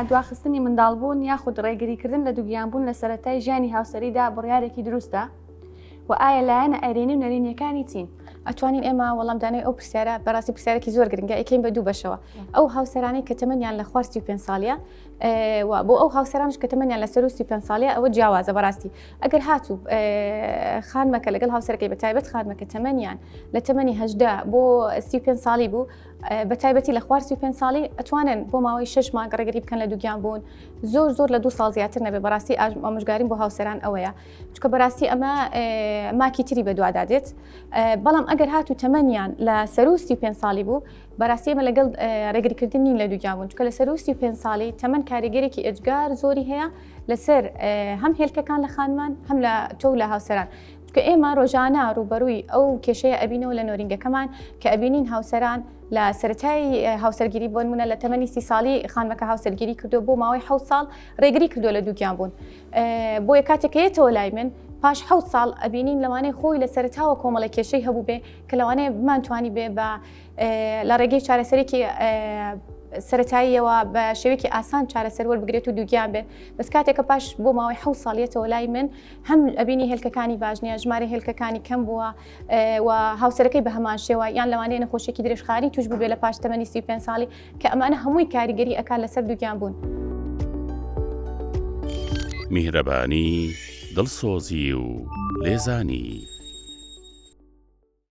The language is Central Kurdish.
دواخستنی منداڵبوون یاخود ڕێگریکردن لە دووگیانبوون لە سەرەتای ژیانی هاوسەریدا بڕیارێکی دروستە و ئایا لایەنە ئەرێنی و نەرینیەکانی چین؟ ئەتوانین ئێمە وەڵامدانەوەی ئەو پرسیارە بەڕاستی پرسیارێکی زۆر گرنگە ئەکەین بە دوو بەشەوە. ئەو هاوسەرانەی کە تەمەنیان لە خوارد 35 ساڵیە بۆ ئەو هاوسەرانش کە تەمەنیان لە سەر 35 ساڵیە ئەوە جیاوازە بەڕاستی. ئەگەر هاتوو خانمەکە لەگەڵ هاوسەرەکەی بەتایبەت خانمەکە تەمەنیان لە تەمەنی 18 بۆ 35 ساڵی بوو بەتایبەتی لە خوارد 35 ساڵی ئەتوانن بۆ ماوەی 6 مانگ ڕێگری بکەن لە دووگیان بوون زۆر لە 2 ساڵ زیاتر نەبێ. بەڕاستی ئامۆژگاریم بۆ هاوسەران ئەوەیە چونکە بەڕاستی ئەمە ماکی تری بەدوادادێت. بەڵام ئەگەر هاتوو تەمەنیان لە سەر 35 ساڵی بوو بەڕاستی ئەمە لەگەڵ ڕێگریکردن نین لە دووگیان بوون چونکە لە سەر 35 ساڵی تەمەن کاریگەرێکی ئەجگار زۆری هەیە لەسەر هەم هێلکەکان لە خانمان هەم لە تۆ لە هاوسەران. کە ئێمە ڕۆژانە ڕوبەرووی ئەو کێشەیە ئەبینەوە لە نۆرینگەکەمان کە ئەبینین هاوسەران لە سەرەتای هاوسەرگیری بۆ نمونە لە تەمەنی 30 ساڵی خانمەکە هاوسەرگیری کردو بۆ ماوەی 7 ساڵ ڕێگری کردو لە دووگیان بوون. بۆیە کاتێکەیەتەوە لای من پاش 7 ساڵ ئەبینین لەوانەیە خۆی لە سەرەتاوە کۆمەڵە کێشەی هەبوو بێ کە لەوانەیە بمانتوانی بێ بە لە ڕێگەی چارەسەرێکی سەرەتاییەوە بە شێوەیەکی ئاسان چارەسەر وەربگرێت و دووگیان بێ. بەس کاتێکە پاش بۆ ماوەی 7 ساڵیەتەوە لای من هەم ئەبینی هێلکەکانی باش نییە ژمارە هێلکەکانی کەم بووە و هاوسەرەکەی بە هەمان شێوە یان لەوانەیە نەخۆشیێکی درێژخانی توش بوو بێ لە پاش تەمەنی 35 ساڵی کە ئەمانە هەمووی کاریگەری ئەکات لەسەر دووگیان بوون. میهرەبانی، دڵسۆزی و لێزانی.